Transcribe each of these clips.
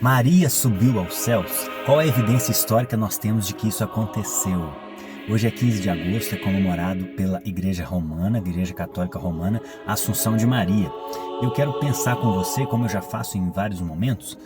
Maria subiu aos céus? Qual a evidência histórica nós temos de que isso aconteceu? Hoje é 15 de agosto, é comemorado pela Igreja Romana, a Igreja Católica Romana, a Assunção de Maria. Eu quero pensar com você, como eu já faço em vários momentos,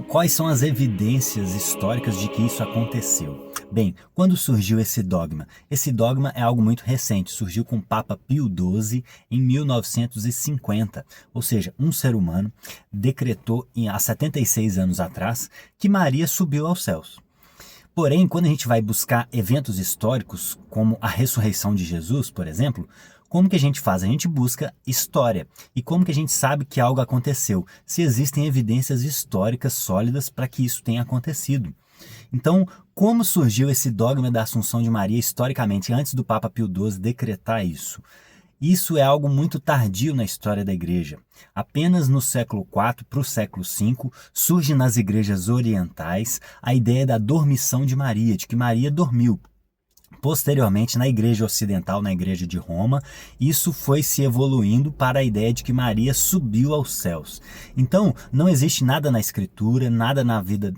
quais são as evidências históricas de que isso aconteceu. Bem, quando surgiu esse dogma? Esse dogma é algo muito recente, surgiu com o Papa Pio XII em 1950, ou seja, um ser humano decretou há 76 anos atrás que Maria subiu aos céus. Porém, quando a gente vai buscar eventos históricos, como a ressurreição de Jesus, por exemplo, como que a gente faz? A gente busca história. E como que a gente sabe que algo aconteceu? Se existem evidências históricas sólidas para que isso tenha acontecido. Então, como surgiu esse dogma da Assunção de Maria historicamente, antes do Papa Pio XII decretar isso? Isso é algo muito tardio na história da igreja. Apenas no século IV para o século V surge nas igrejas orientais a ideia da dormição de Maria, de que Maria dormiu. Posteriormente, na igreja ocidental, na igreja de Roma, isso foi se evoluindo para a ideia de que Maria subiu aos céus. Então, não existe nada na escritura, nada na vida,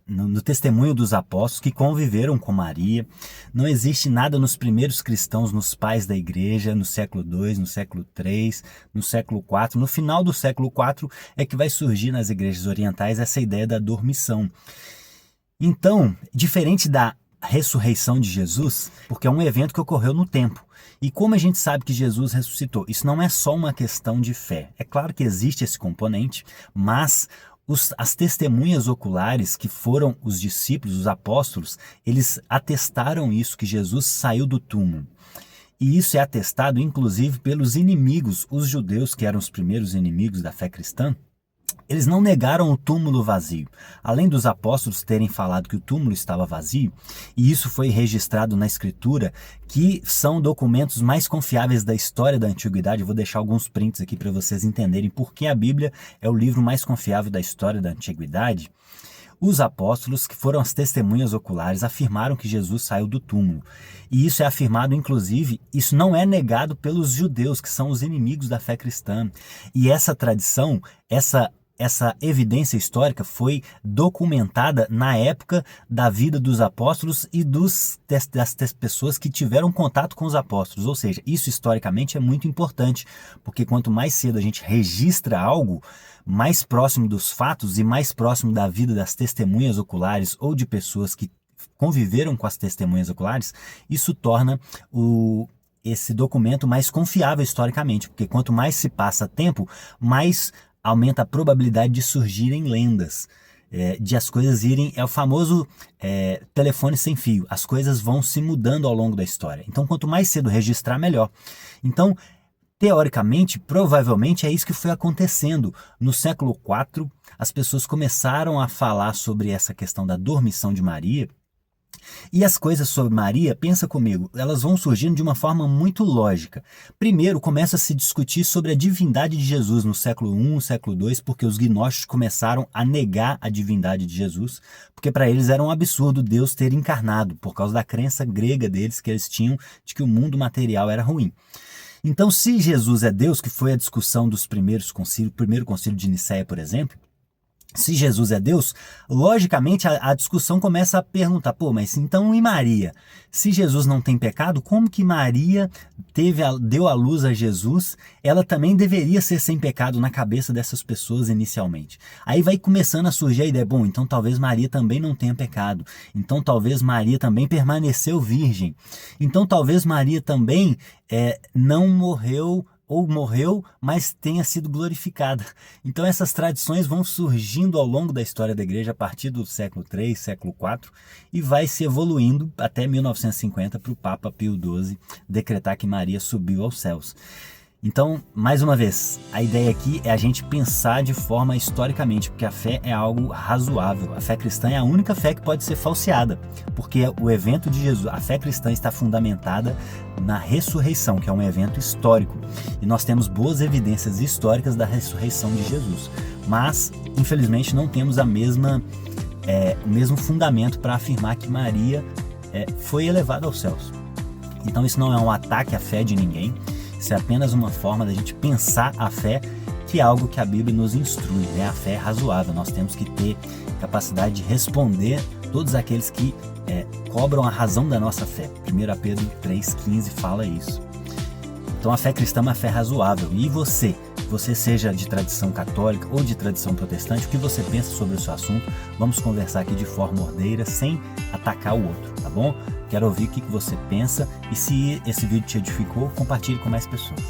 no testemunho dos apóstolos que conviveram com Maria. Não existe nada nos primeiros cristãos, nos pais da igreja, no século II, no século III, no século IV. No final do século IV é que vai surgir nas igrejas orientais essa ideia da dormição. Então, diferente da ressurreição de Jesus, porque é um evento que ocorreu no tempo. E como a gente sabe que Jesus ressuscitou? Isso não é só uma questão de fé. É claro que existe esse componente, mas as testemunhas oculares, que foram os discípulos, os apóstolos, eles atestaram isso, que Jesus saiu do túmulo. E isso é atestado, inclusive, pelos inimigos, os judeus, que eram os primeiros inimigos da fé cristã. Eles não negaram o túmulo vazio. Além dos apóstolos terem falado que o túmulo estava vazio, e isso foi registrado na Escritura, que são documentos mais confiáveis da história da Antiguidade. Eu vou deixar alguns prints aqui para vocês entenderem por que a Bíblia é o livro mais confiável da história da Antiguidade. Os apóstolos, que foram as testemunhas oculares, afirmaram que Jesus saiu do túmulo. E isso é afirmado, inclusive, isso não é negado pelos judeus, que são os inimigos da fé cristã. E essa tradição, essa evidência histórica foi documentada na época da vida dos apóstolos e das pessoas que tiveram contato com os apóstolos. Ou seja, isso historicamente é muito importante, porque quanto mais cedo a gente registra algo, mais próximo dos fatos e mais próximo da vida das testemunhas oculares ou de pessoas que conviveram com as testemunhas oculares, isso torna esse documento mais confiável historicamente, porque quanto mais se passa tempo, mais aumenta a probabilidade de surgirem lendas, de as coisas irem, é o famoso telefone sem fio, as coisas vão se mudando ao longo da história. Então, quanto mais cedo registrar, melhor. Então, teoricamente, provavelmente é isso que foi acontecendo. No século IV, as pessoas começaram a falar sobre essa questão da dormição de Maria. E as coisas sobre Maria, pensa comigo, elas vão surgindo de uma forma muito lógica. Primeiro, começa a se discutir sobre a divindade de Jesus no século I, século II, porque os gnósticos começaram a negar a divindade de Jesus, porque para eles era um absurdo Deus ter encarnado, por causa da crença grega deles, que eles tinham de que o mundo material era ruim. Então, se Jesus é Deus, que foi a discussão dos primeiros concílios, o primeiro concílio de Nicéia, por exemplo, se Jesus é Deus, logicamente a discussão começa a perguntar, mas então e Maria? Se Jesus não tem pecado, como que Maria deu à luz a Jesus? Ela também deveria ser sem pecado na cabeça dessas pessoas inicialmente. Aí vai começando a surgir a ideia, então talvez Maria também não tenha pecado. Então talvez Maria também permaneceu virgem. Então talvez Maria também não morreu, ou morreu, mas tenha sido glorificada. Então essas tradições vão surgindo ao longo da história da igreja a partir do século III, século IV, e vai se evoluindo até 1950 para o Papa Pio XII decretar que Maria subiu aos céus. Então, mais uma vez, a ideia aqui é a gente pensar de forma historicamente, porque a fé é algo razoável. A fé cristã é a única fé que pode ser falseada, porque o evento de Jesus, a fé cristã está fundamentada na ressurreição, que é um evento histórico. E nós temos boas evidências históricas da ressurreição de Jesus, mas, infelizmente, não temos o mesmo fundamento para afirmar que Maria foi elevada aos céus. Então isso não é um ataque à fé de ninguém, isso é apenas uma forma da gente pensar a fé que é algo que a Bíblia nos instrui, né? A fé é razoável, nós temos que ter capacidade de responder todos aqueles que cobram a razão da nossa fé. 1 Pedro 3,15 fala isso. Então a fé cristã é uma fé razoável. E você seja de tradição católica ou de tradição protestante, o que você pensa sobre o seu assunto? Vamos conversar aqui de forma ordeira, sem atacar o outro, tá bom? Quero ouvir o que você pensa e se esse vídeo te edificou, compartilhe com mais pessoas.